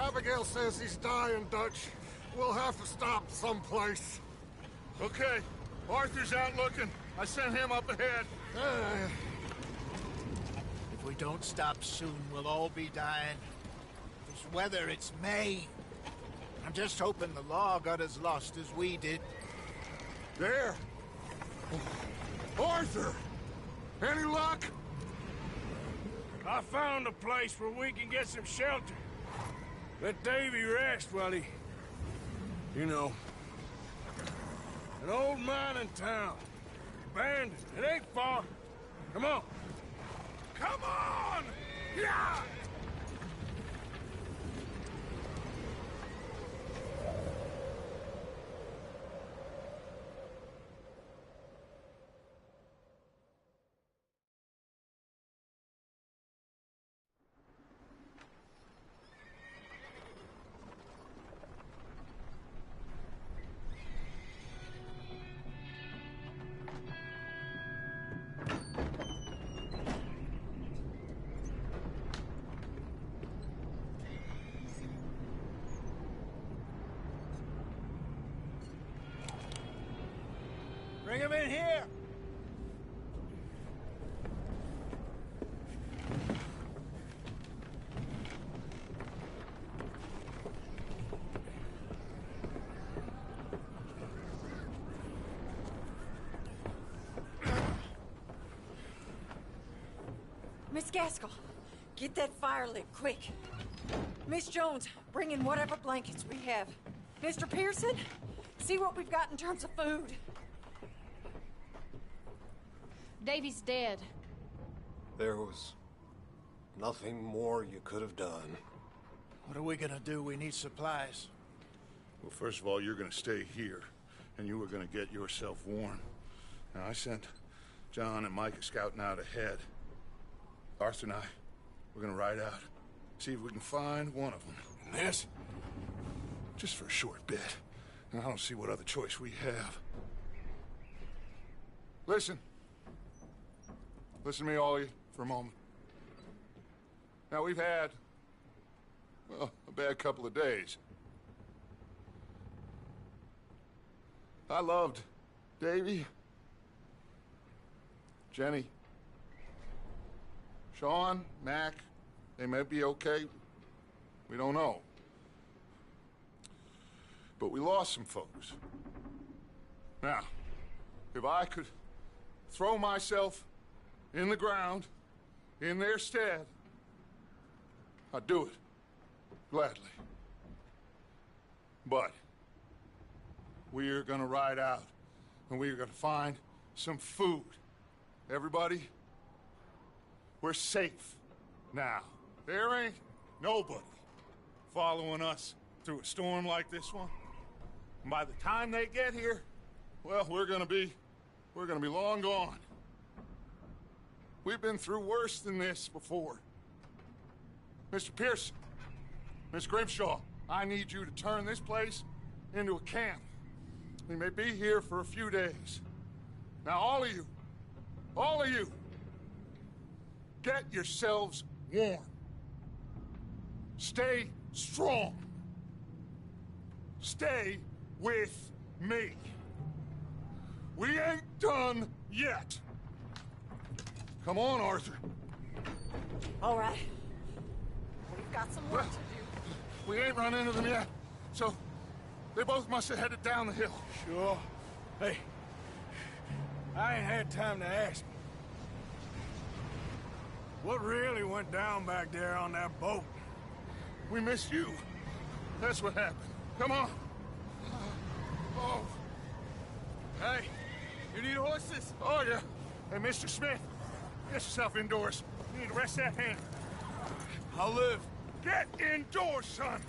Abigail says he's dying, Dutch. We'll have to stop someplace. Okay. Arthur's out looking. I sent him up ahead. If we don't stop soon, we'll all be dying. This weather, it's May. I'm just hoping the law got as lost as we did. There! Arthur! Any luck? I found a place where we can get some shelter. Let Davy rest while he... You know. An old mining town. Abandoned. It ain't far. Come on. Come on! Yeah! Bring him in here! Miss Gaskell, get that fire lit, quick. Miss Jones, bring in whatever blankets we have. Mr. Pearson, see what we've got in terms of food. Davy's dead. There was nothing more you could have done. What are we gonna do? We need supplies. Well, first of all, you're gonna stay here, and you were gonna get yourself warm. Now, I sent John and Micah scouting out ahead. Arthur and I, we're gonna ride out, see if we can find one of them. And this, just for a short bit. And I don't see what other choice we have. Listen. Listen to me, all of you, for a moment. Now, we've had, well, a bad couple of days. I loved Davy, Jenny, Sean, Mac. They may be okay. We don't know. But we lost some folks. Now, if I could throw myself in the ground, in their stead, I'd do it, gladly. But we're gonna ride out, and we're gonna find some food. Everybody, we're safe now. There ain't nobody following us through a storm like this one. And by the time they get here, well, we're gonna be long gone. We've been through worse than this before. Mr. Pearson, Miss Grimshaw, I need you to turn this place into a camp. We may be here for a few days. Now, all of you, get yourselves warm. Stay strong. Stay with me. We ain't done yet. Come on, Arthur. All right. We've got some work to do. We ain't run into them yet, so they both must have headed down the hill. Sure. Hey, I ain't had time to ask. What really went down back there on that boat? We missed you. That's what happened. Come on. Oh. Hey, you need horses? Oh, yeah. Hey, Mr. Smith, get yourself indoors. You need to rest that hand. I'll live. Get indoors, son.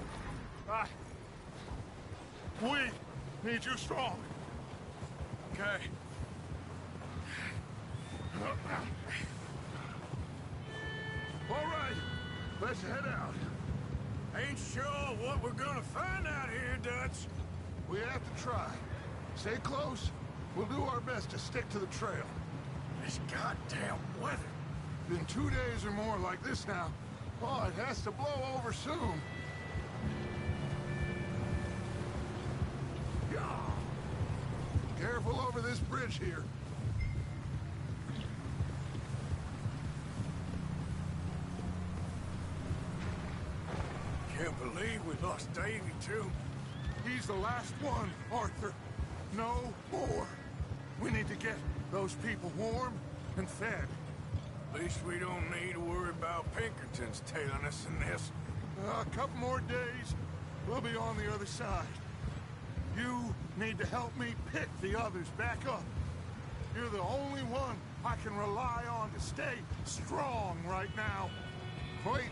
We need you strong. Okay. All right, let's head out. Ain't sure what we're gonna find out here, Dutch. We have to try. Stay close. We'll do our best to stick to the trail. This goddamn weather. Been 2 days or more like this now. Oh, it has to blow over soon. Careful over this bridge here. Can't believe we lost Davy, too. He's the last one, Arthur. No more. We need to get those people warm and fed. At least we don't need to worry about Pinkertons tailing us in this. A couple more days, we'll be on the other side. You need to help me pick the others back up. You're the only one I can rely on to stay strong right now. Wait,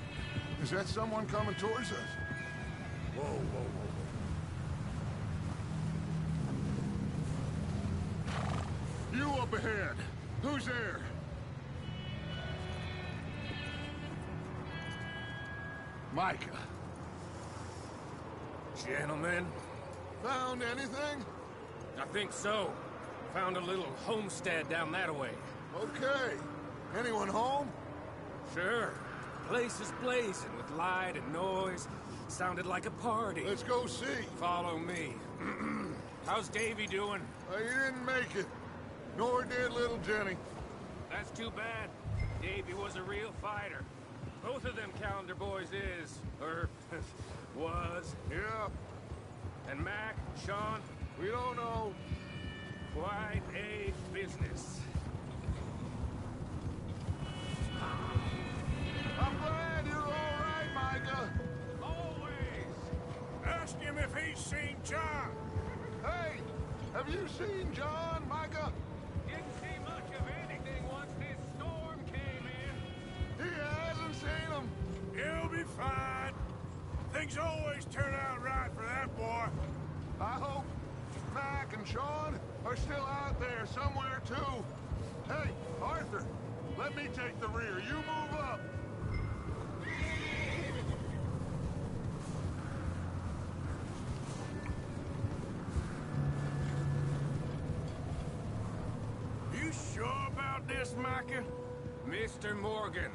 is that someone coming towards us? Whoa, whoa, whoa, whoa. You up ahead. Who's there? Micah. Gentlemen, Found anything? I think so. Found a little homestead down that way. Okay. Anyone home? Sure. Place is blazing with light and noise. Sounded like a party. Let's go see. Follow me. How's Davy doing? He didn't make it. Nor did little Jenny. That's too bad. Davy was a real fighter. Both of them calendar boys is, or was. Yeah, And Mac, Sean, we don't know. quite a business. I'm glad you're all right, Micah. Always! Ask him if he's seen John. Hey, have you seen John, Micah? Didn't see much of anything once this storm came in. He hasn't seen him. He'll be fine. Things always turn out right for that boy. I hope Mac and Sean are still out there somewhere, too. Hey, Arthur, let me take the rear. You move up. You sure about this, Micah? Mr. Morgan,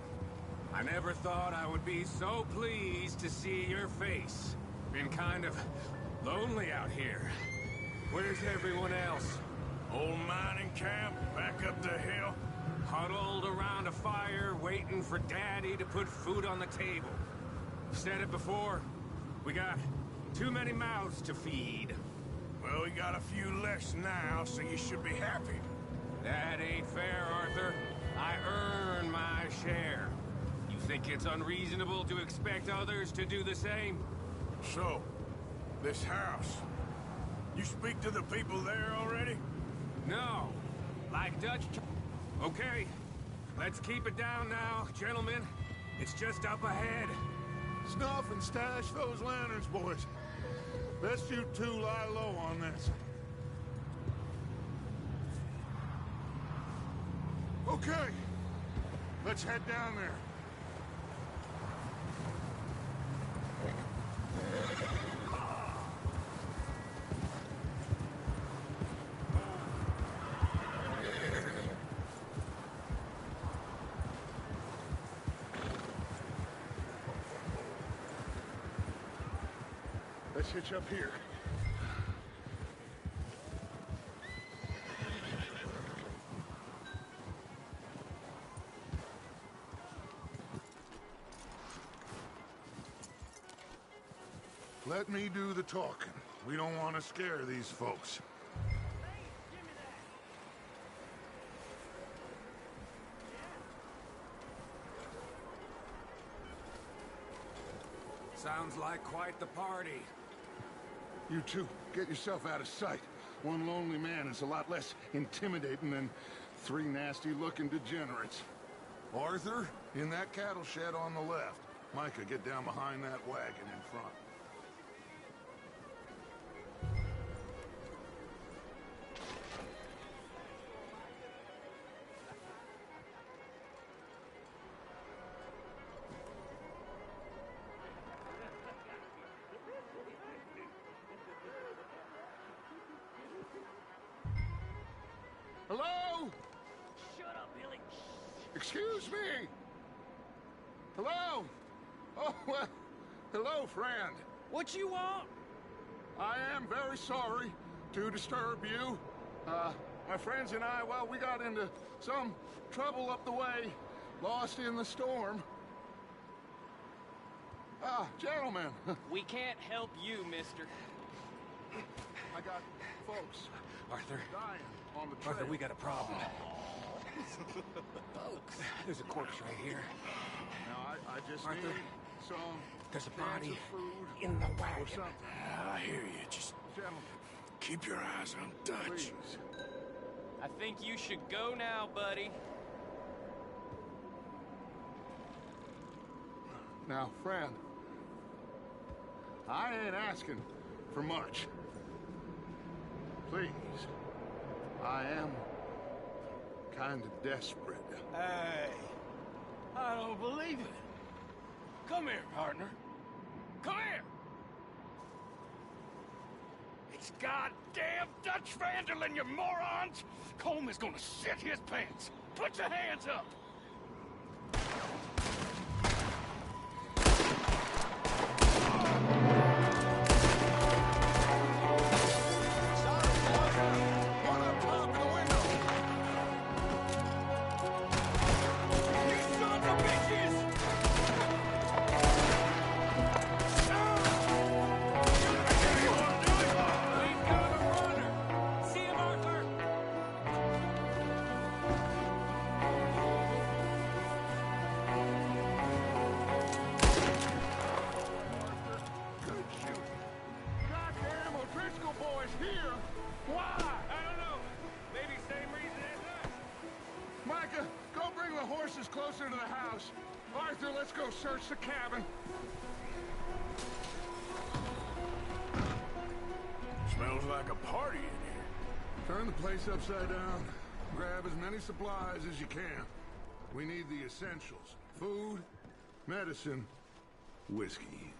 I never thought I would be so pleased to see your face. Been kind of lonely out here. Where's everyone else? Old mining camp, back up the hill. Huddled around a fire, waiting for Daddy to put food on the table. Said it before, we got too many mouths to feed. Well, we got a few less now, so you should be happy. That ain't fair, Arthur. I earn my share. You think it's unreasonable to expect others to do the same? So, this house. You speak to the people there already? No. Like Dutch... Okay. Let's keep it down now, gentlemen. It's just up ahead. Snuff and stash those lanterns, boys. Best you two lie low on this. Okay. Let's head down there. Let's hitch up here. Let me do the talking. We don't want to scare these folks. Sounds like quite the party. You two, get yourself out of sight. One lonely man is a lot less intimidating than three nasty-looking degenerates. Arthur, in that cattle shed on the left. Micah, get down behind that wagon in front. Hello? Shut up, Billy. Excuse me? Hello? Oh, well, hello, friend. What you want? I am very sorry to disturb you. My friends and I, well, we got into some trouble up the way, lost in the storm. Gentlemen. We can't help you, mister. I got folks Arthur, dying on the trail. Arthur, we got a problem. Folks, there's a corpse right here. Now, I just Arthur, need some there's a cans body of food in the or wagon. something. I hear you. Just Gentlemen, keep your eyes on Dutch. please. I think you should go now, buddy. Now, friend, I ain't asking for much. Please, I am kind of desperate. Hey, I don't believe it. Come here, partner. Come here. It's goddamn Dutch Vanderlyn, you morons! Colm is gonna shit his pants. Put your hands up. Good shooting. Goddamn O'Driscoll boys here. Why? I don't know. Maybe same reason as us. Micah, go bring the horses closer to the house. Arthur, let's go search the cabin. Smells like a party in here. Turn the place upside down. Grab as many supplies as you can. We need the essentials. Food, medicine, whiskey.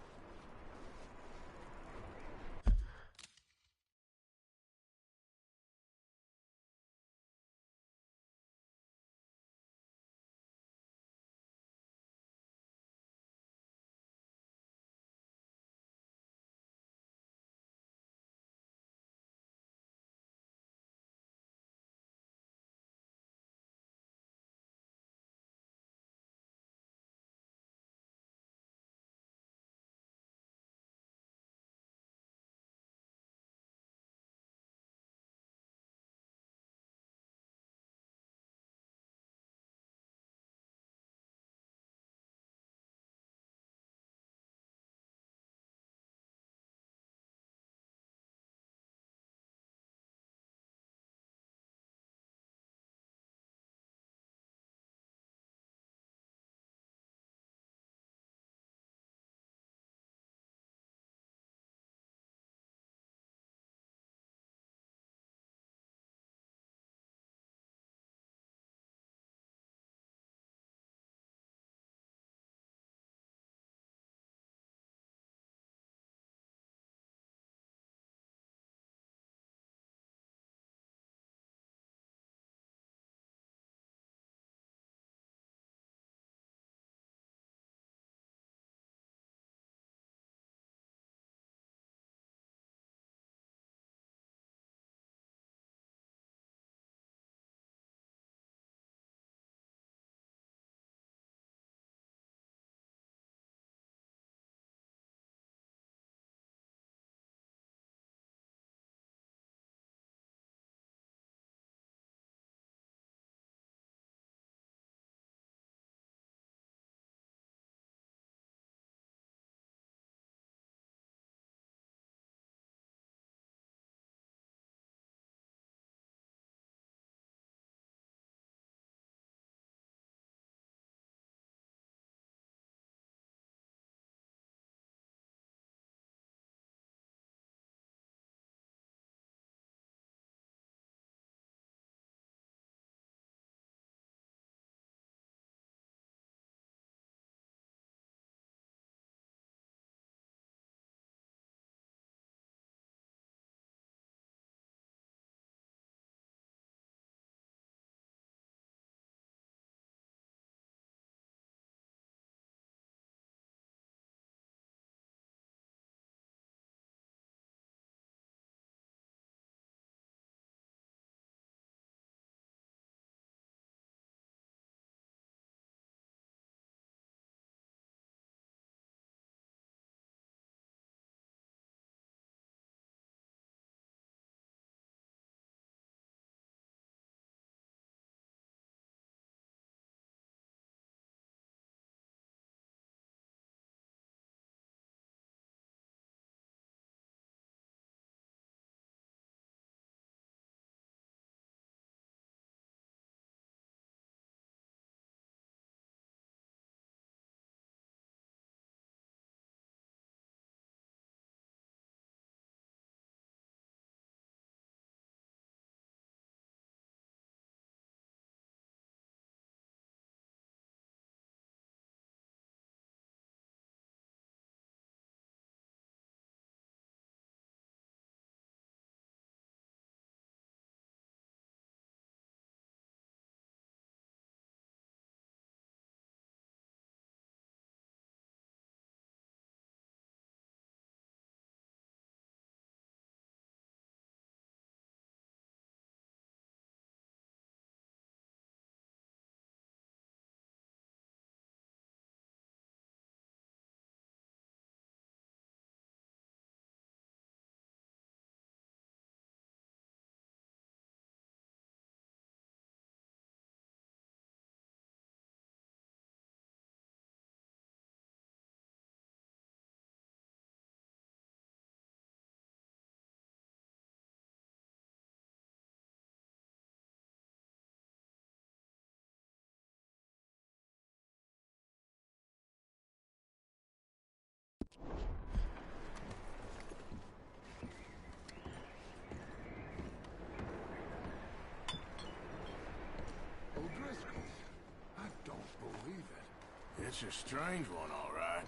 strange one, all right.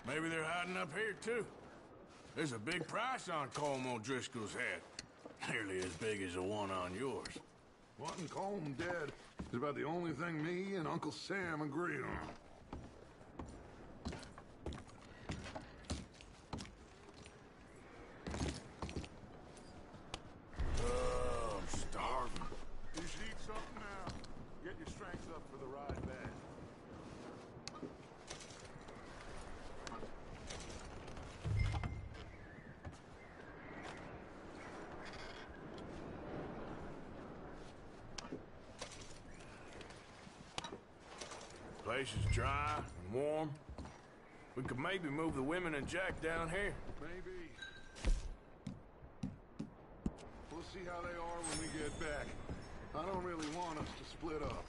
Maybe they're hiding up here, too. There's a big price on Colm O'Driscoll's head. Nearly as big as the one on yours. Wanting Colm dead is about the only thing me and Uncle Sam agree on. Oh, I'm starving. You should eat something now. Get your strength up for the ride back. Place is dry and warm. We could maybe move the women and Jack down here. Maybe. We'll see how they are when we get back. I don't really want us to split up.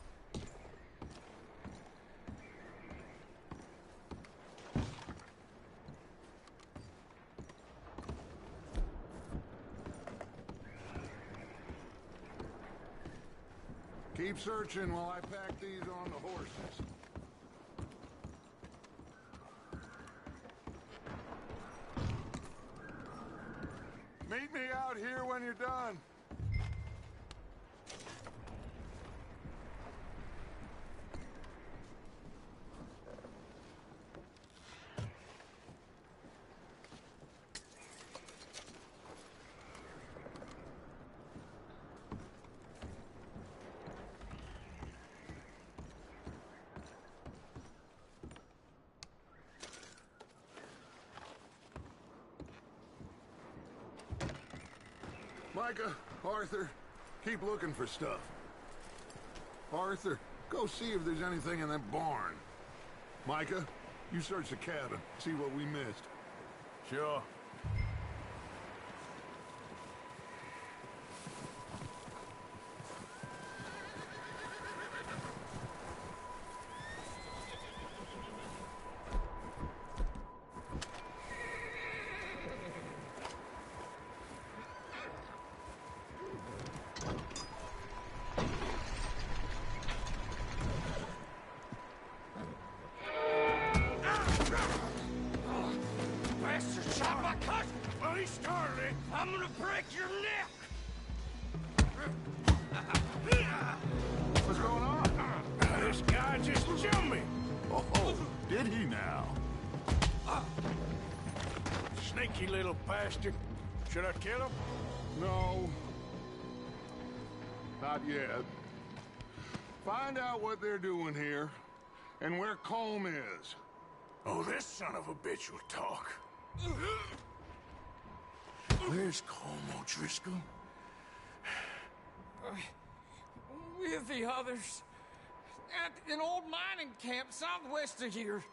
Keep searching while I pack these on the horses. Meet me out here when you're done. Micah, Arthur, keep looking for stuff. Arthur, go see if there's anything in that barn. Micah, you search the cabin, see what we missed. Sure. I'm gonna break your neck! What's going on? This guy just jumped me! Oh, did he now? Sneaky little bastard. Should I kill him? No. Not yet. Find out what they're doing here, and where Colm is. Oh, this son of a bitch will talk. Where's Colm O'Driscoll? With the others. At an old mining camp southwest of here.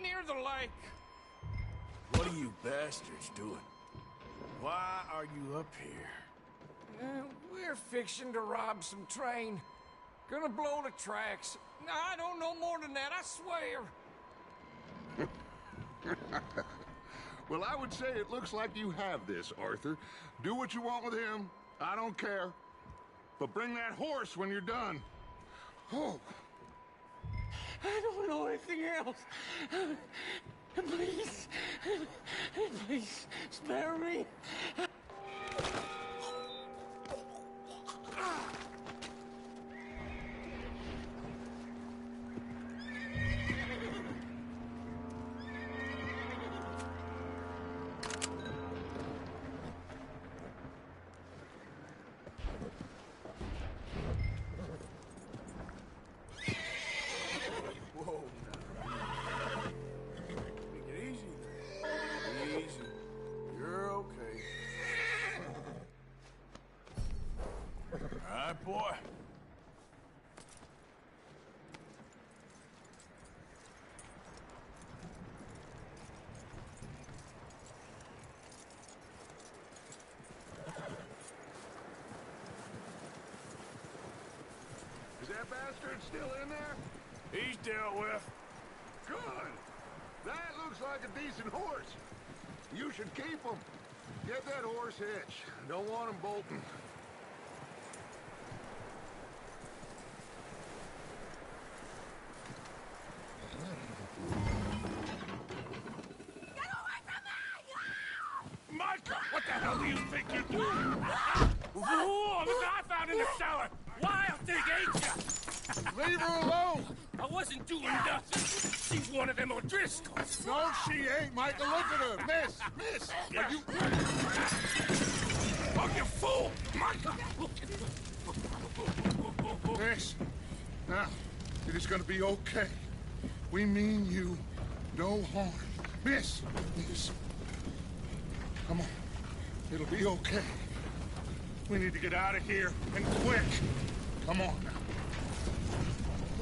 Near the lake. What are you bastards doing? Why are you up here? We're fixing to rob some train. Gonna blow the tracks. I don't know more than that, I swear. Well, I would say it looks like you have this, Arthur. Do what you want with him. I don't care. But bring that horse when you're done. Oh. I don't know anything else. Please. Please, spare me. Boy. Is that bastard still in there? He's dealt with. Good. That looks like a decent horse. You should keep him. Get that horse hitched. Don't want him bolting. hell do you think you're doing? Whoa, look what I found in the cellar! Wild thing, ain't ya? Leave her alone! I wasn't doing nothing. She's one of them O'Driscolls. No, she ain't, Michael. Look at her. Miss, are you... Oh, you fool! Michael! Miss, now, it is gonna be okay. We mean you no harm. Miss, come on. It'll be okay. We need to get out of here, and quick. Come on now.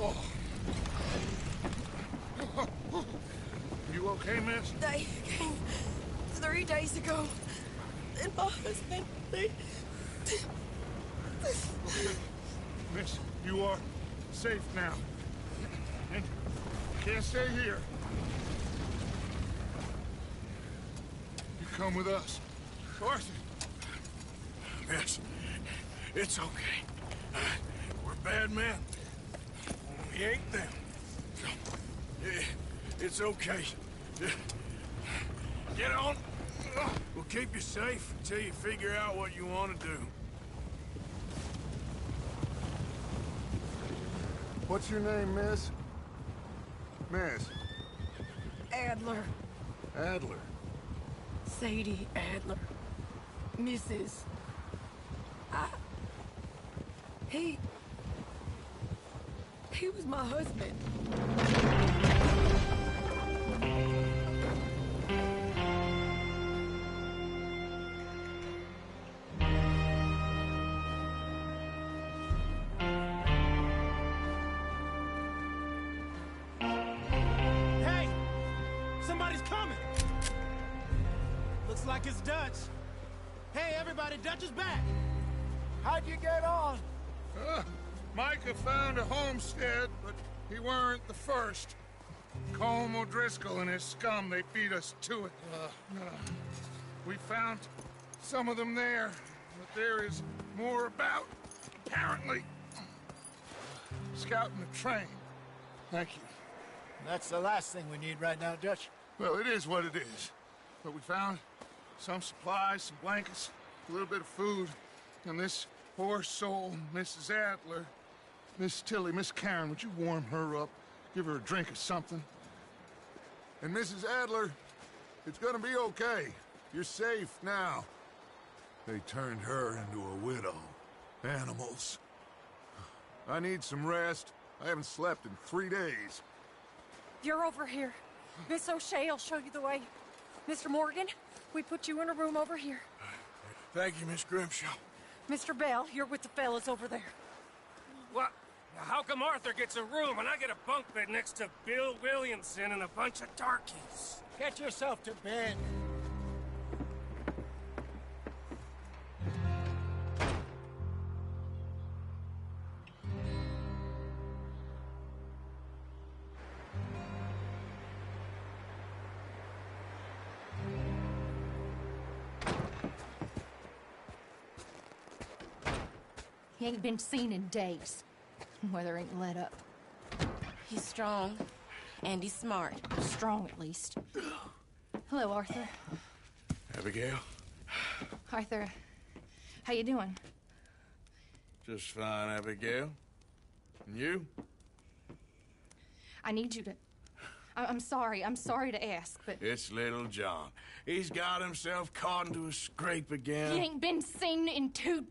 Oh. You okay, miss? They came 3 days ago. And my husband, they... Miss, you are safe now. And you can't stay here. You come with us. Arthur. Miss, it's okay. We're bad men. We ain't them. It's okay. Get on. We'll keep you safe until you figure out what you want to do. What's your name, miss? Miss. Adler. Adler. Sadie Adler. Mrs. He was my husband. Hey! Somebody's coming! Looks like it's Dutch. Hey, everybody, Dutch is back! How'd you get on? Micah found a homestead, but he weren't the first. Colm O'Driscoll and his scum, they beat us to it. We found some of them there, but there is more about, apparently. Scouting the train. Thank you. That's the last thing we need right now, Dutch. Well, it is what it is. But we found some supplies, some blankets, a little bit of food, and this poor soul, Mrs. Adler, Miss Tilly, Miss Karen, would you warm her up? Give her a drink or something? And Mrs. Adler, it's gonna be okay. You're safe now. They turned her into a widow. Animals. I need some rest. I haven't slept in 3 days. You're over here. Miss O'Shea will show you the way. Mr. Morgan, we put you in a room over here. Thank you, Miss Grimshaw. Mr. Bell, you're with the fellas over there. What? How come Arthur gets a room and I get a bunk bed next to Bill Williamson and a bunch of darkies? Get yourself to bed. He ain't been seen in days. Weather ain't let up. He's strong, and he's smart. Strong, at least. Hello, Arthur. Abigail? Arthur, how you doing? Just fine, Abigail. And you? I need you to... I'm sorry to ask, but... It's little John. He's got himself caught into a scrape again. He ain't been seen in 2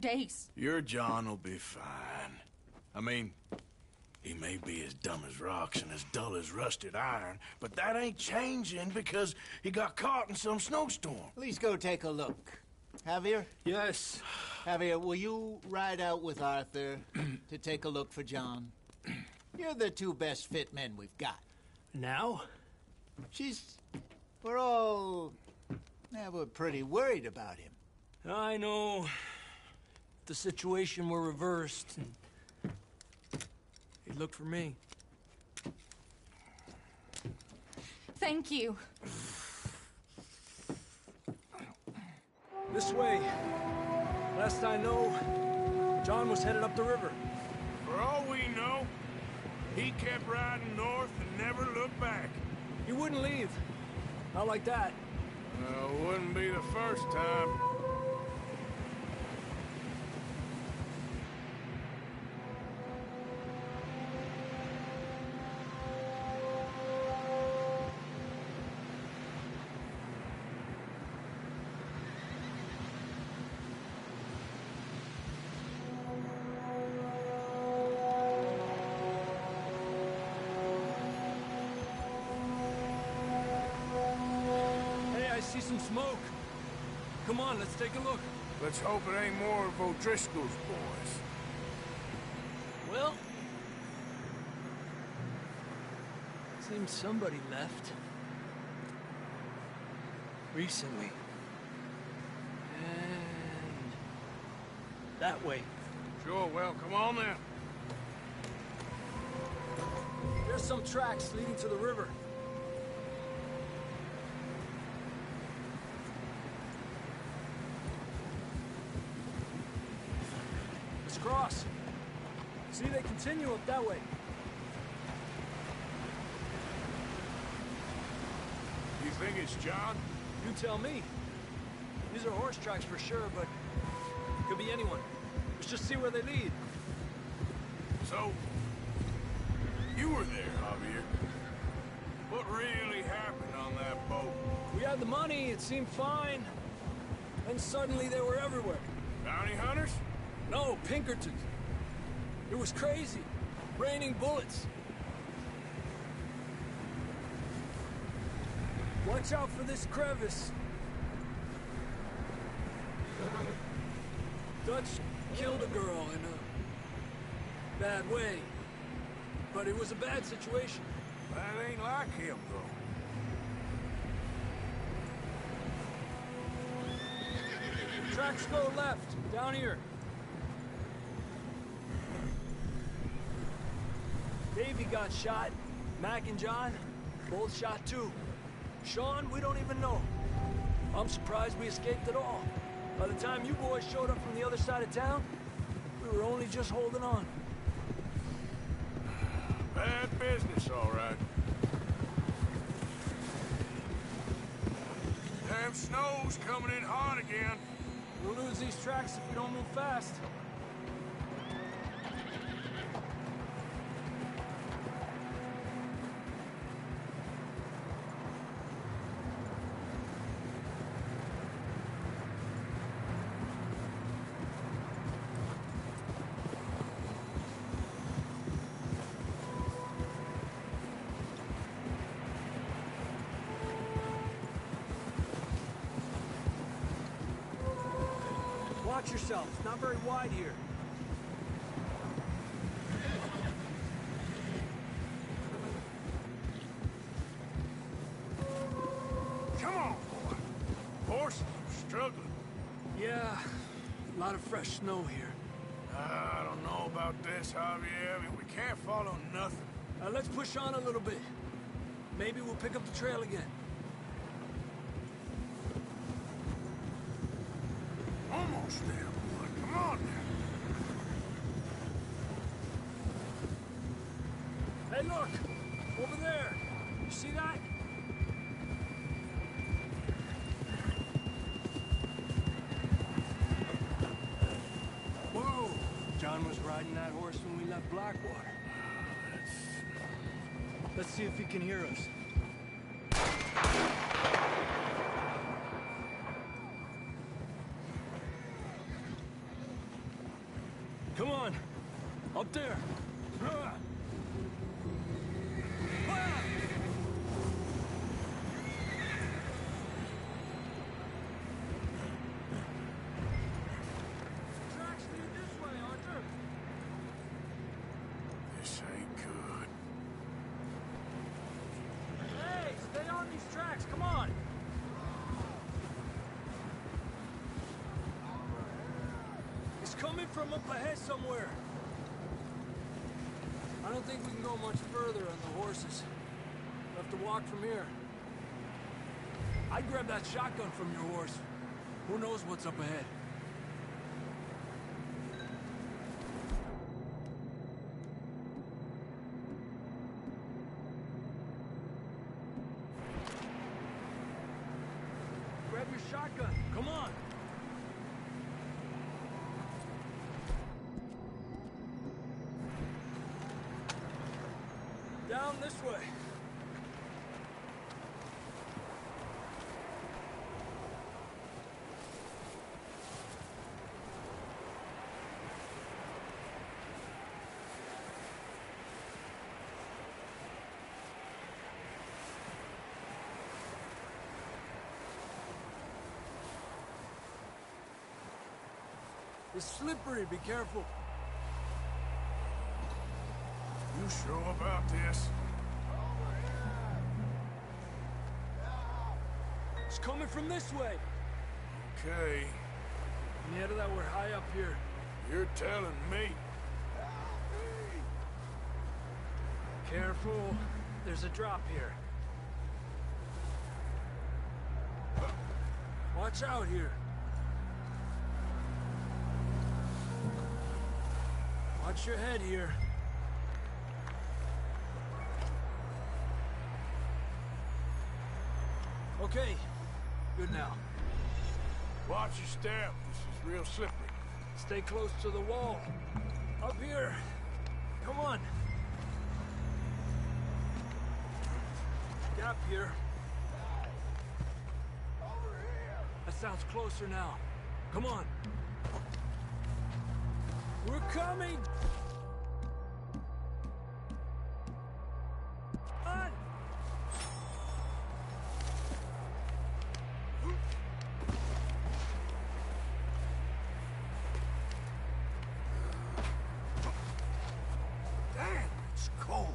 days. Your John will be fine. I mean, he may be as dumb as rocks and as dull as rusted iron, but that ain't changing because he got caught in some snowstorm. Please go take a look. Javier? Yes. Javier, will you ride out with Arthur to take a look for John? You're the 2 best fit men we've got. Now? We're pretty worried about him. I know. If the situation were reversed, and he'd look for me. Thank you. This way. Last I know, John was headed up the river. For all we know, he kept riding north and never looked back. He wouldn't leave. Not like that. Wouldn't be the first time. See some smoke. Come on, let's take a look. Let's hope it ain't more of O'Driscoll's boys. Well, seems somebody left. Recently. And that way. Sure, well, come on then. There's some tracks leading to the river. Cross. See, they continue up that way. You think it's John? You tell me. These are horse tracks for sure, but could be anyone. Let's just see where they lead. So, you were there, Javier. What really happened on that boat? We had the money, it seemed fine. Then suddenly they were everywhere. Bounty hunters? No, Pinkertons. It was crazy. Raining bullets. Watch out for this crevice. Dutch killed a girl in a bad way. But it was a bad situation. That ain't like him, though. Tracks go left, down here. Davey got shot. Mac and John, both shot too. Sean, we don't even know. I'm surprised we escaped at all. By the time you boys showed up from the other side of town, we were only just holding on. Bad business, all right. Damn snow's coming in hard again. We'll lose these tracks if we don't move fast. Watch yourself. It's not very wide here. Come on, boy. Horses are struggling. Yeah, a lot of fresh snow here. I don't know about this, Javier. I mean, we can't follow nothing. Let's push on a little bit. Maybe we'll pick up the trail again. Almost there, boy. Come on now. Hey, look! Over there! You see that? Whoa! John was riding that horse when we left Blackwater. Let's see if he can hear us. Come on! Up there! Tracks lead this way, Arthur! This ain't good. Hey, stay on these tracks, come on! It's coming from up ahead somewhere. I don't think we can go much further on the horses. We'll have to walk from here. I'd grab that shotgun from your horse. Who knows what's up ahead? Grab your shotgun. Come on. Down this way. It's slippery, be careful. You sure about this? It's coming from this way. Okay, Yeah, that we're high up here. you're telling me. Careful. There's a drop here. Watch out here. Watch your head here. Okay. Good now. Watch your step. This is real slippery. Stay close to the wall. Up here. Come on. Gap here. That sounds closer now. Come on. We're coming! On! Damn, it's cold.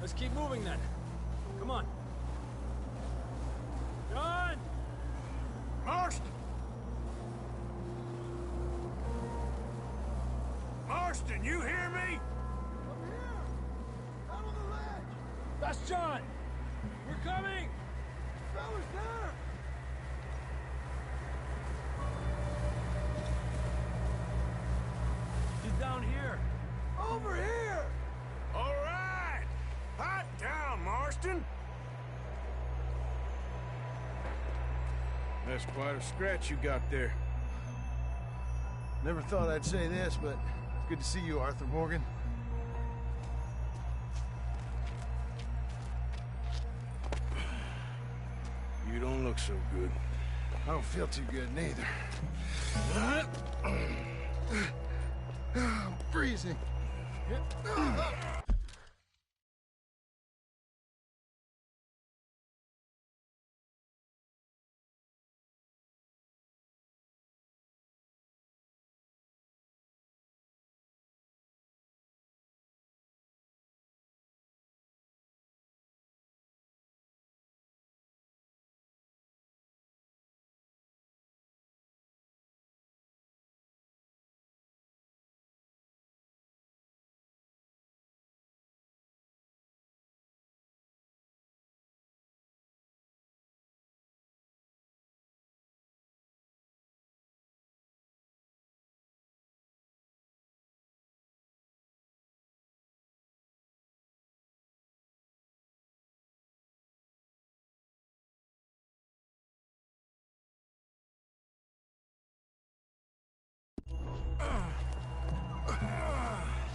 Let's keep moving then. Come on. John! Marston! Marston, you hear me? I'm here! Out on the ledge! That's John! We're coming! Fella's there! He's down here. Over here! All right! Hot down, Marston! That's quite a scratch you got there. Never thought I'd say this, but it's good to see you, Arthur Morgan. You don't look so good. I don't feel too good, neither. I'm freezing.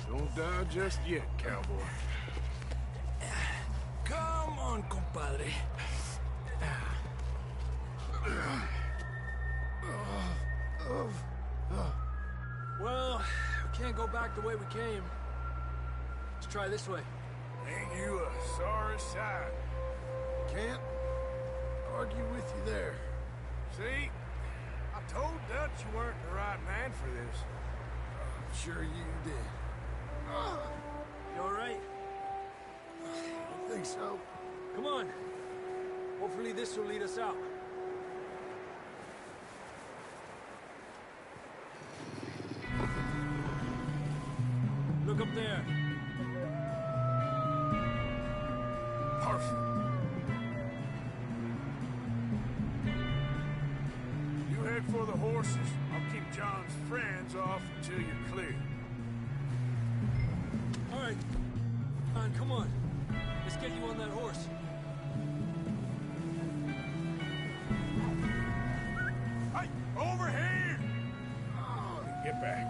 Don't die just yet, cowboy. Come on, compadre. Well, we can't go back the way we came. Let's try this way. Ain't you a sorry sight? Can't argue with you there. See? I told Dutch you weren't the right man for this. I'm sure you did. You all right? I think so. Come on. Hopefully this will lead us out. Look up there. Perfect. You head for the horses. I'll keep John's friends off until you're clear. All right. John, come on. Let's get you on that horse. Hey, over here! Get back.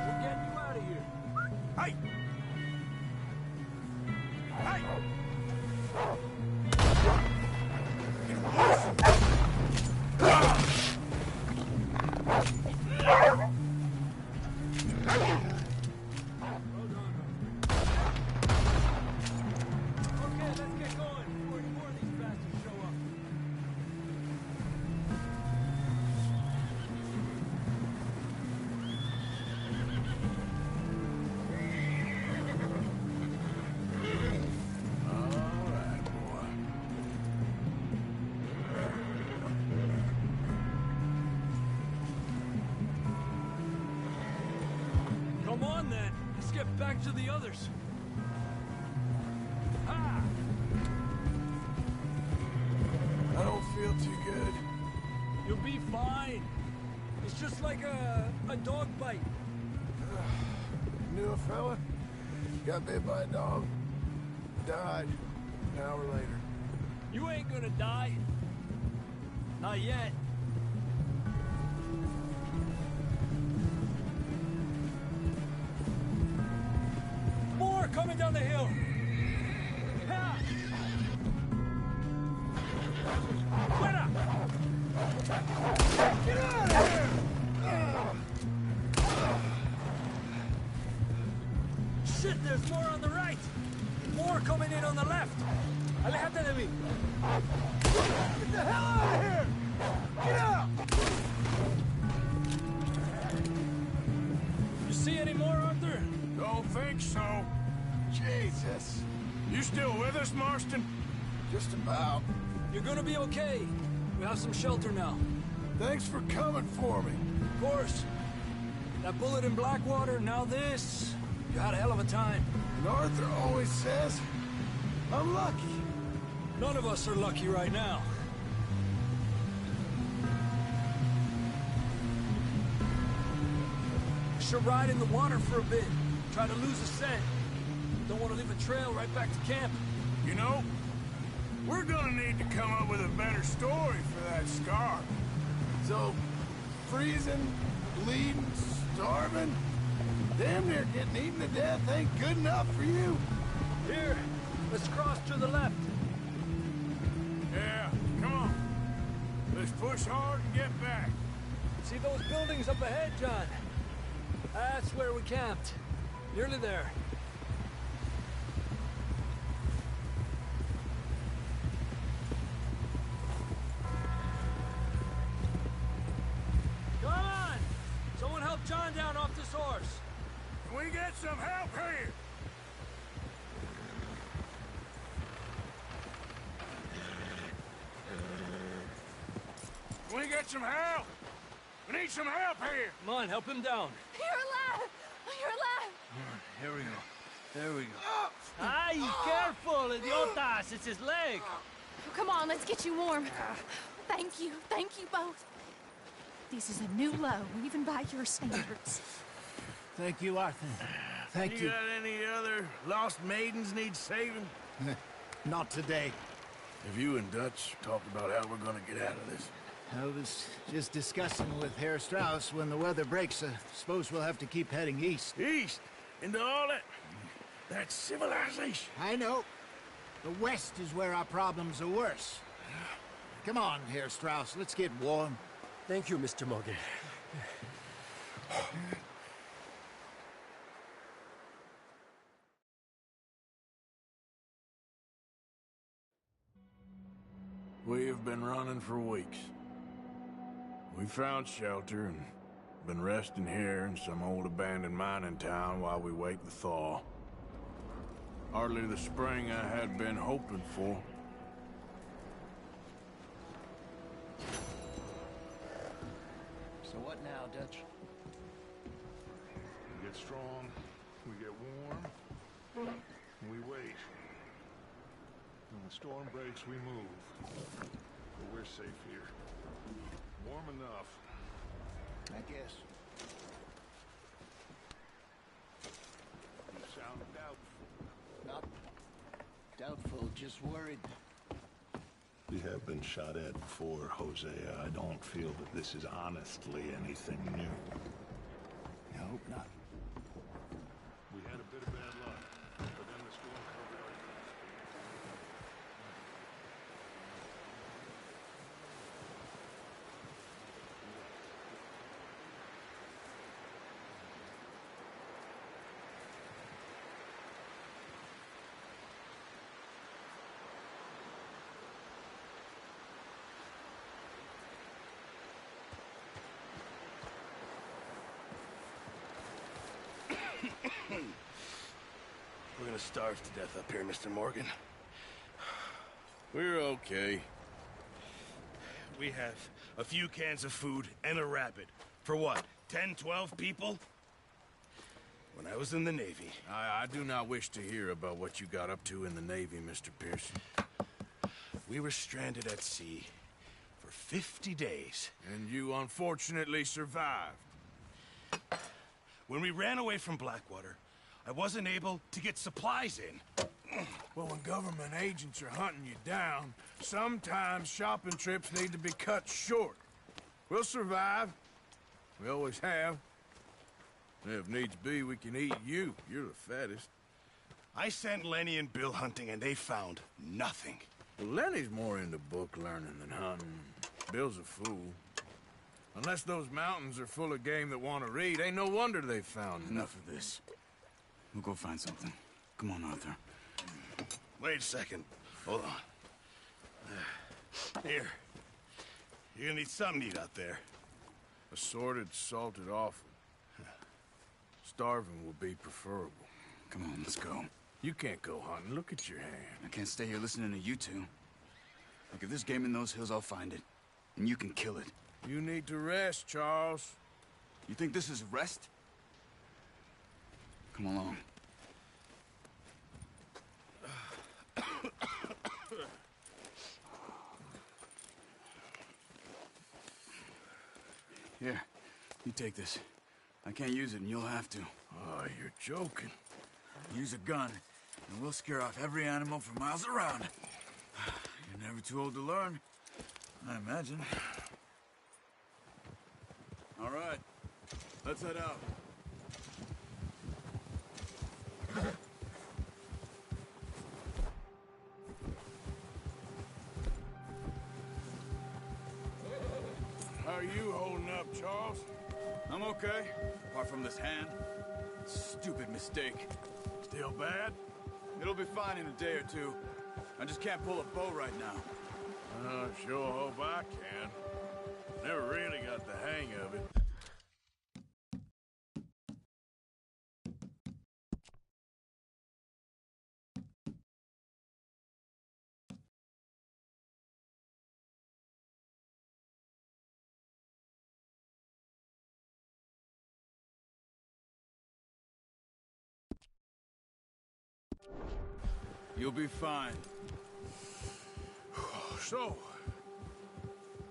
We're getting you out of here. Hey! Hey! Come on, then. Let's get back to the others. Ha! I don't feel too good. You'll be fine. It's just like a dog bite. Knew a fella? Got bit by a dog. Died an hour later. You ain't gonna die. Not yet. More coming down the hill. Ha! Fuera! Get out of here! Shit, there's more on the right. More coming in on the left. Alejate de mí. Get the hell out of here! Get out! You see any more, Arthur? Don't think so. Jesus. You still with us, Marston? Just about. You're gonna be okay. We have some shelter now. Thanks for coming for me. Of course. That bullet in Blackwater, now this. You had a hell of a time. And Arthur always says, I'm lucky. None of us are lucky right now. Should ride in the water for a bit. Try to lose a scent. Don't want to leave a trail right back to camp. You know, we're gonna need to come up with a better story for that scar. So, freezing, bleeding, starving, damn near getting eaten to death ain't good enough for you. Here, let's cross to the left. Yeah, come on. Let's push hard and get back. See those buildings up ahead, John? That's where we camped. Nearly there. Come on! Someone help John down off this horse. Can we get some help here? Can we get some help? We need some help here. Come on, help him down. You're alive! You're alive! Here we go. There we go. Ay, careful, idiotas! It's his leg! Come on, let's get you warm. Thank you both. This is a new low, even by your standards. Thank you, Arthur. Thank you. Got any other lost maidens need saving? Not today. Have you and Dutch talked about how we're gonna get out of this? I was just discussing with Herr Strauss when the weather breaks. I suppose we'll have to keep heading east. East? Into all that civilization. I know. The west is where our problems are worse. Come on, Herr Strauss, let's get warm. Thank you, Mr. Morgan. We have been running for weeks. We found shelter and been resting here in some old abandoned mining town while we wait the thaw. Hardly the spring I had been hoping for. So what now, Dutch? We get strong, we get warm, and we wait. When the storm breaks, we move. But we're safe here. Warm enough. I guess. You sound doubtful. Not doubtful, just worried. We have been shot at before, Hosea. I don't feel that this is honestly anything new. I hope not. We had a bit of bad luck, but then the storm covered our tracks. We're gonna starve to death up here, Mr. Morgan. We're okay. We have a few cans of food and a rabbit. For what, 10, 12 people? When I was in the Navy... I do not wish to hear about what you got up to in the Navy, Mr. Pearson. We were stranded at sea for 50 days. And you unfortunately survived. When we ran away from Blackwater, I wasn't able to get supplies in. Well, when government agents are hunting you down, sometimes shopping trips need to be cut short. We'll survive. We always have. If needs be, we can eat you. You're the fattest. I sent Lenny and Bill hunting, and they found nothing. Well, Lenny's more into book learning than hunting. Bill's a fool. Unless those mountains are full of game that want to read, ain't no wonder they found Enough of this. We'll go find something. Come on, Arthur. Wait a second. Hold on. Here. You're gonna need something to eat out there. Assorted, salted offal. Starving will be preferable. Come on, let's go. You can't go hunting. Look at your hand. I can't stay here listening to you two. Like, if there's game in those hills, I'll find it. And you can kill it. You need to rest, Charles. You think this is rest? Come along. Here, you take this. I can't use it, and you'll have to. Oh, you're joking. Use a gun, and we'll scare off every animal for miles around. You're never too old to learn, I imagine. All right, let's head out. How are you holding up, Charles? I'm okay, apart from this hand. Stupid mistake. Still bad? It'll be fine in a day or two. I just can't pull a bow right now. Sure hope I can. Never really got the hang of it. You'll be fine. So,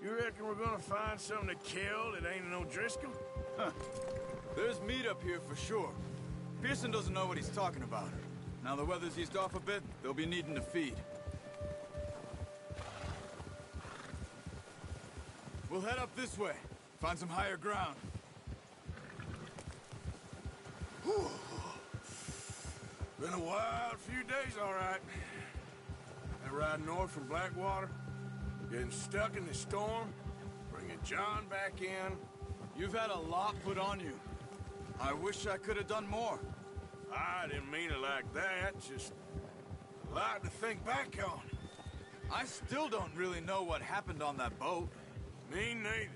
you reckon we're gonna find something to kill that ain't no Driscoll? Huh. There's meat up here for sure. Pearson doesn't know what he's talking about. Now the weather's eased off a bit, they'll be needing to feed. We'll head up this way. Find some higher ground. Whew. Been a wild few days, all right. That ride north from Blackwater, getting stuck in the storm, bringing John back in. You've had a lot put on you. I wish I could have done more. I didn't mean it like that, just a lot to think back on. I still don't really know what happened on that boat. Me neither.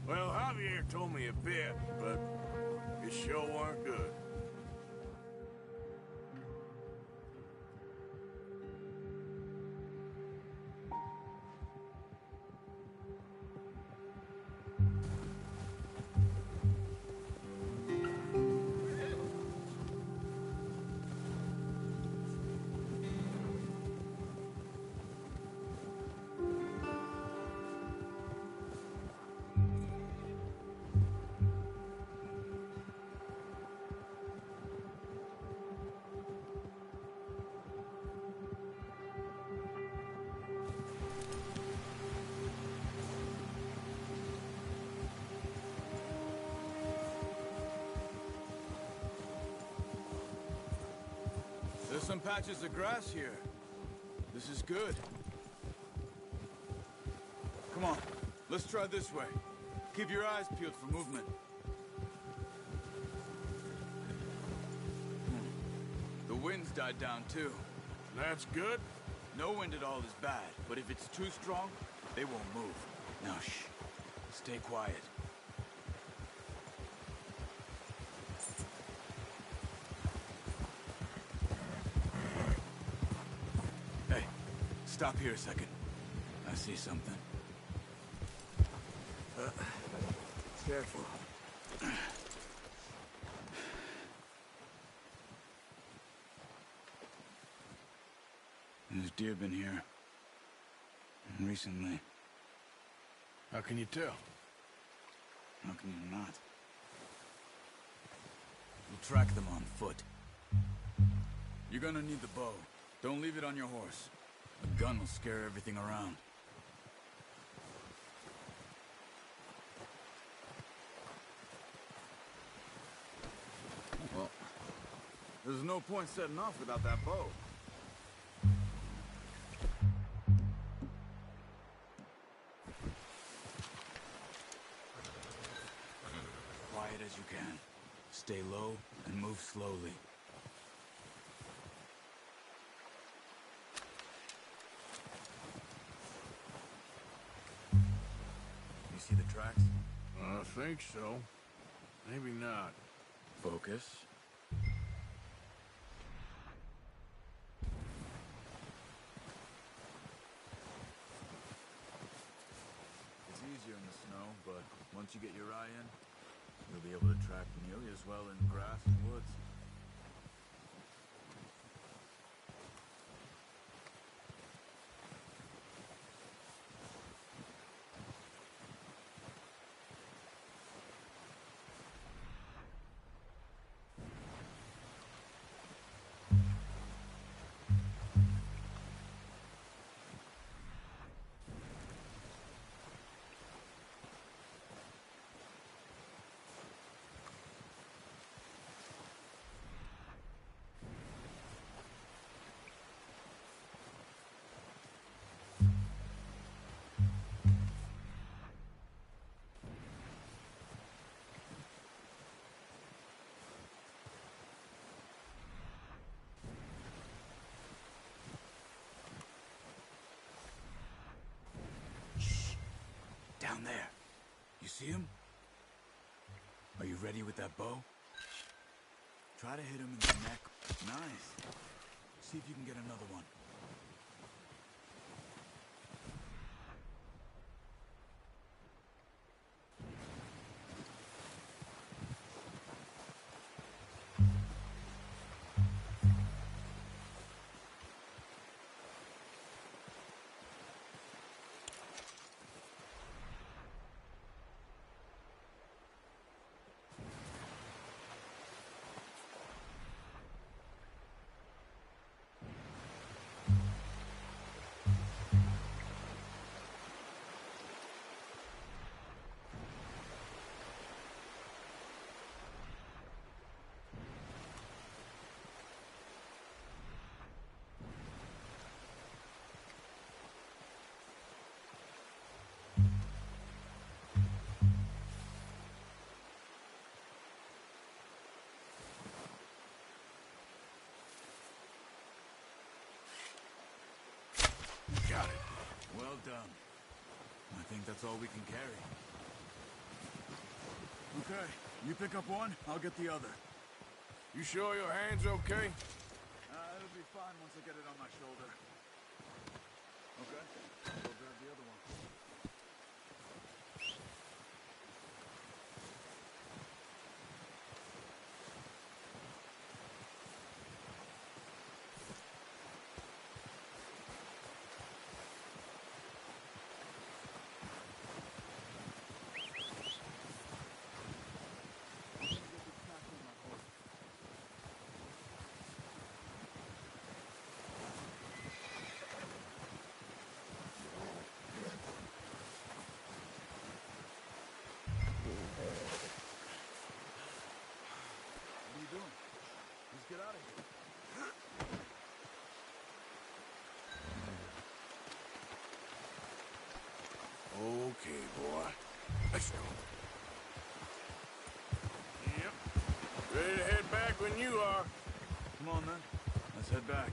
Well, Javier told me a bit, but it sure weren't good. some patches of grass here. This is good. Come on, let's try this way. Keep your eyes peeled for movement. The wind's died down too. That's good? No wind at all is bad, but if it's too strong, they won't move. Now shh, stay quiet. Hey, stop here a second. I see something. Careful. There's deer been here. Recently. How can you tell? How can you not? We'll track them on foot. You're gonna need the bow. Don't leave it on your horse. A gun will scare everything around. Well, there's no point setting off without that bow. Quiet as you can. Stay low and move slowly. You see the tracks? I think so. Maybe not. Focus. It's easier in the snow, but once you get your eye in, you'll be able to track nearly as well in grass and woods. Down there. You see him? Are you ready with that bow? Try to hit him in the neck. Nice. See if you can get another one. Got it. Well done. I think that's all we can carry. Okay, you pick up one, I'll get the other. You sure your hand's okay? It'll be fine once I get it on my shoulder. Okay, I'll go grab the other one. Okay, boy. Let's go. Yep. Ready to head back when you are. Come on, then. Let's head back.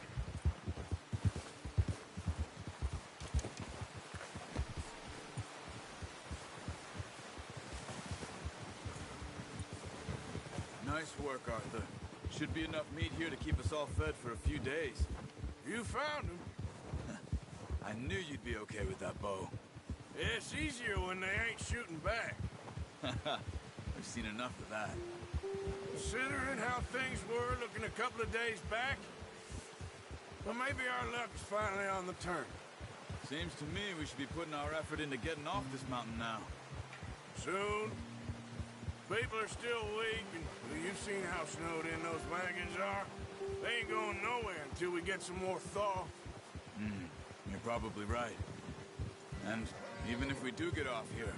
Nice work, Arthur. Should be enough meat here to keep us all fed for a few days. You found him. I knew you'd be okay with that bow. It's easier when they ain't shooting back. We've seen enough of that. Considering how things were looking a couple of days back, well, maybe our luck's finally on the turn. Seems to me we should be putting our effort into getting off this mountain now. Soon. People are still weak, and well, you've seen how snowed in those wagons are. They ain't going nowhere until we get some more thaw. You're probably right. And even if we do get off here,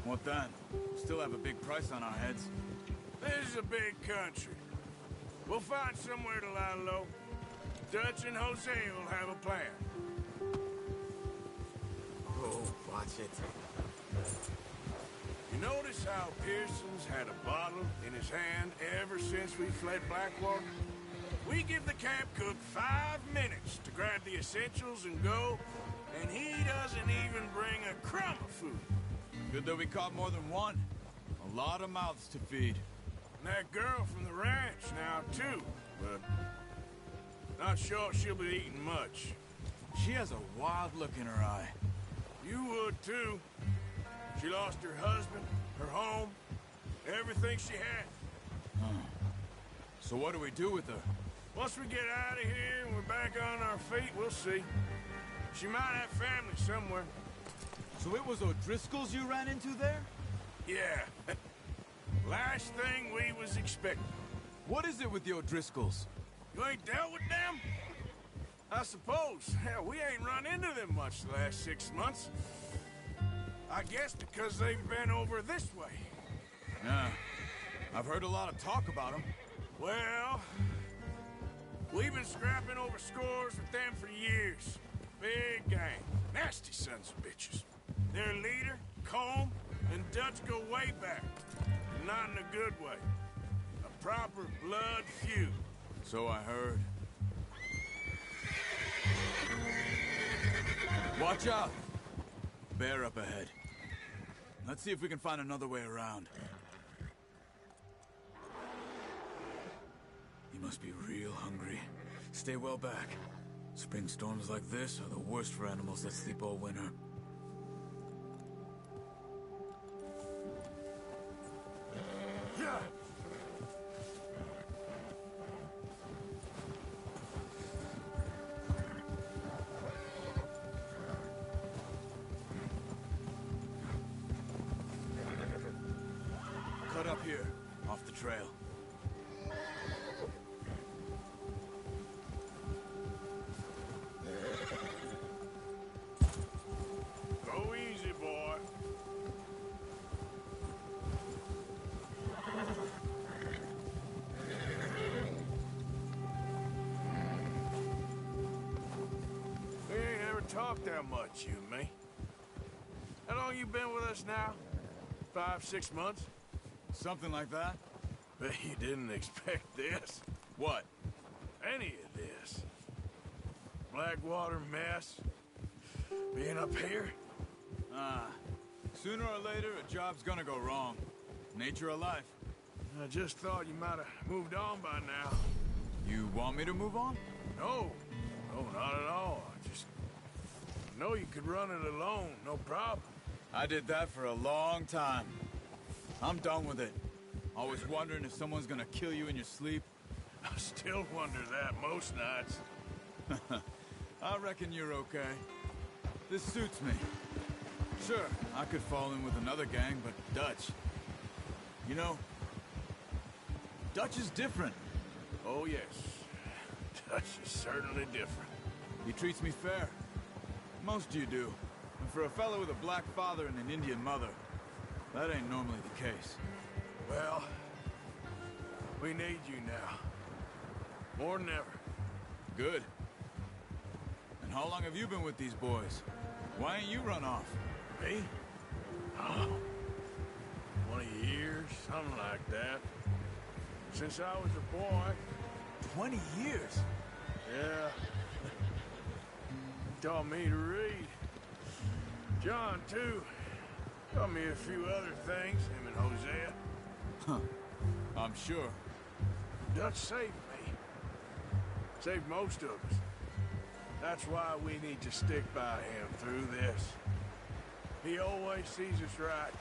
what then? We'll still have a big price on our heads. This is a big country. We'll find somewhere to lie low. Dutch and Jose will have a plan. Oh, watch it. You notice how Pearson's had a bottle in his hand ever since we fled Blackwater? We give the camp cook 5 minutes to grab the essentials and go, and he doesn't even bring a crumb of food. Good that we caught more than one. A lot of mouths to feed. And that girl from the ranch now, too, but not sure she'll be eating much. She has a wild look in her eye. You would, too. She lost her husband, her home, everything she had. So what do we do with her? Once we get out of here and we're back on our feet, we'll see. She might have family somewhere. So it was O'Driscoll's you ran into there? Yeah. Last thing we was expecting. What is it with the O'Driscolls? You ain't dealt with them? I suppose. Hell, we ain't run into them much the last 6 months. I guess because they've been over this way. Yeah. I've heard a lot of talk about them. Well, we've been scrapping over scores with them for years. Big gang. Nasty sons of bitches. Their leader, Combe, and Dutch go way back. Not in a good way. A proper blood feud. So I heard. Watch out! Bear up ahead. Let's see if we can find another way around. You must be real hungry. Stay well back. Spring storms like this are the worst for animals that sleep all winter. Cut up here, off the trail. Go easy, boy. We ain't ever talked that much, you and me. How long you been with us now? 5, 6 months? Something like that? Bet you didn't expect this. What? Any of this. Blackwater mess. Being up here. Sooner or later, a job's gonna go wrong. Nature of life. I just thought you might have moved on by now. You want me to move on? No. No, not at all. I just know you could run it alone, no problem. I did that for a long time. I'm done with it. Always wondering if someone's gonna kill you in your sleep. I still wonder that most nights. I reckon you're okay. This suits me. Sure, I could fall in with another gang, but Dutch... You know, Dutch is different. Oh, yes. Dutch is certainly different. He treats me fair. Most of you do. And for a fellow with a black father and an Indian mother, that ain't normally the case. Well, we need you now. More than ever. Good. And how long have you been with these boys? Why ain't you run off? Me? something like that. Since I was a boy. 20 years? Yeah. Taught me to read. John, too. Taught me a few other things, him and Hosea. Huh. I'm sure. Dutch saved me. Saved most of us. That's why we need to stick by him through this. He always sees us right.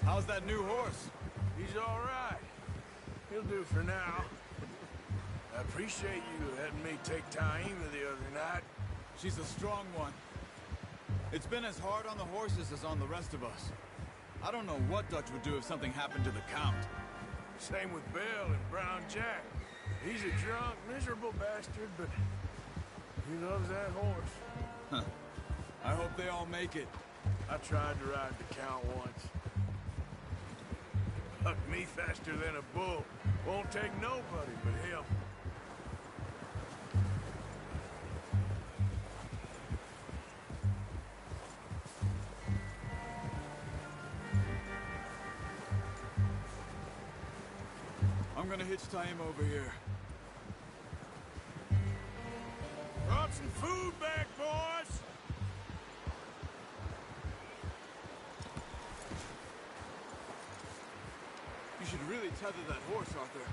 How's that new horse? He's all right. He'll do for now. I appreciate you letting me take Taima the other night. She's a strong one. It's been as hard on the horses as on the rest of us. I don't know what Dutch would do if something happened to the Count. Same with Bill and Brown Jack. He's a drunk, miserable bastard, but he loves that horse. Huh. I hope they all make it. I tried to ride the Count once. Bucked me faster than a bull. Won't take nobody but him. I'm gonna hitch Taima over here. Brought some food back, boys! You should really tether that horse, Arthur.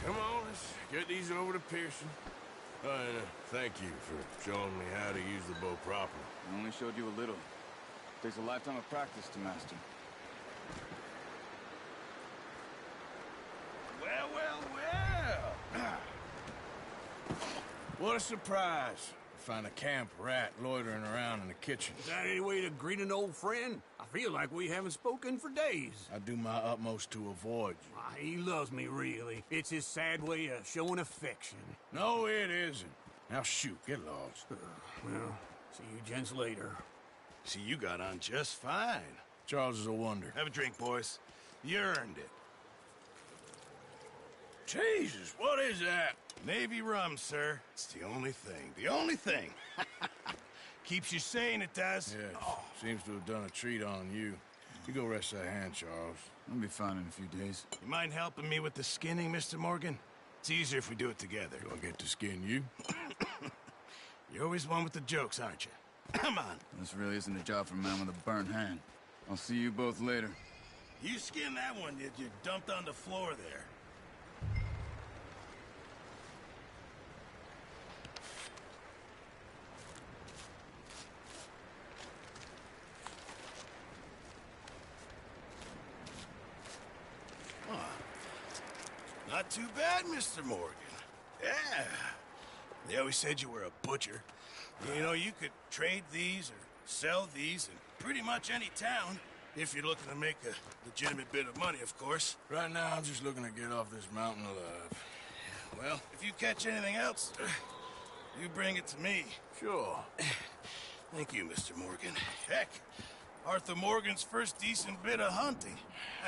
Come on, let's get these over to Pearson. And thank you for showing me how to use the bow properly. I only showed you a little. Takes a lifetime of practice to master. Well, well, well! What a surprise. Find a camp rat loitering around in the kitchen. Is that any way to greet an old friend? I feel like we haven't spoken for days. I do my utmost to avoid you. He loves me, really. It's his sad way of showing affection. No, it isn't. Now shoot, get lost. Well, see you gents later. See, you got on just fine. Charles is a wonder. Have a drink, boys. You earned it. Jesus, what is that? Navy rum, sir. It's the only thing. The only thing. Keeps you sane, it does. Yeah, seems to have done a treat on you. You go rest that hand, Charles. I'll be fine in a few days. You mind helping me with the skinning, Mr. Morgan? It's easier if we do it together. Do I get to skin you? You're always one with the jokes, aren't you? Come on. This really isn't a job for a man with a burnt hand. I'll see you both later. You skinned that one that you dumped on the floor there. Not too bad, Mr. Morgan. Yeah. They always said you were a butcher. You know, you could trade these or sell these in pretty much any town, if you're looking to make a legitimate bit of money, of course. Right now, I'm just looking to get off this mountain alive. Well, if you catch anything else, you bring it to me. Sure. Thank you, Mr. Morgan. Heck, Arthur Morgan's first decent bit of hunting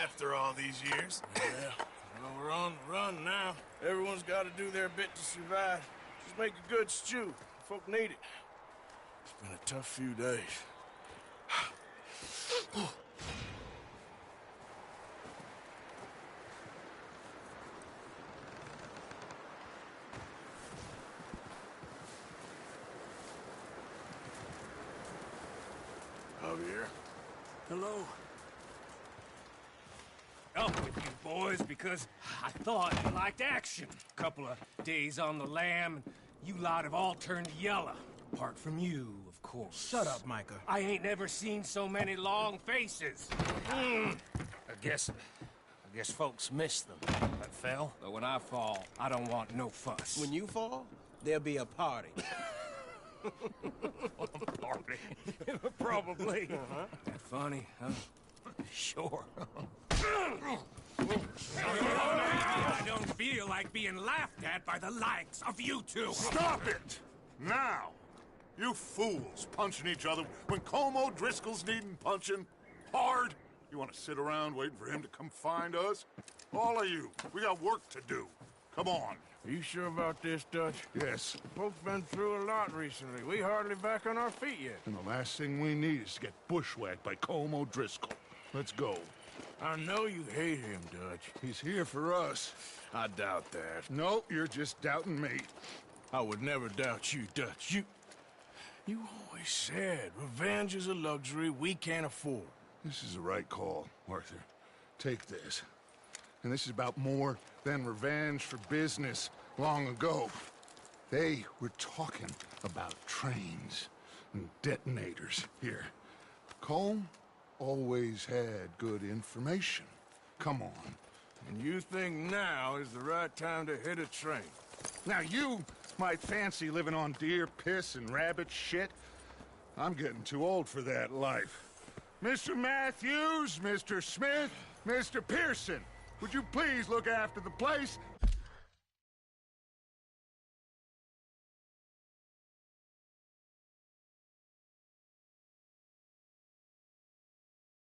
after all these years. Yeah. Well, we're on the run now. Everyone's got to do their bit to survive. Just make a good stew. Folk need it. It's been a tough few days. Javier. Hello. Up with you boys because I thought you liked action. Couple of days on the lam, and you lot have all turned yellow. Apart from you, of course. Shut up, Micah. I ain't never seen so many long faces. I guess folks miss them. That fell. But when I fall, I don't want no fuss. When you fall, there'll be a party. Party? Probably. That funny, huh? Sure. I don't feel like being laughed at by the likes of you two. Stop it! Now! You fools punching each other when Como Driscoll's needing punching. Hard! You want to sit around waiting for him to come find us? All of you, we got work to do. Come on. Are you sure about this, Dutch? Yes. Folks been through a lot recently. We hardly back on our feet yet. And the last thing we need is to get bushwhacked by Colm O'Driscoll. Let's go. I know you hate him, Dutch. He's here for us. I doubt that. No, you're just doubting me. I would never doubt you, Dutch. You always said revenge is a luxury we can't afford. This is the right call, Arthur. Take this. And this is about more than revenge for business long ago. They were talking about trains and detonators here. Colm always had good information. Come on. And you think now is the right time to hit a train? Now you might fancy living on deer piss and rabbit shit. I'm getting too old for that life. Mr. Matthews, Mr. Smith, Mr. Pearson, would you please look after the place?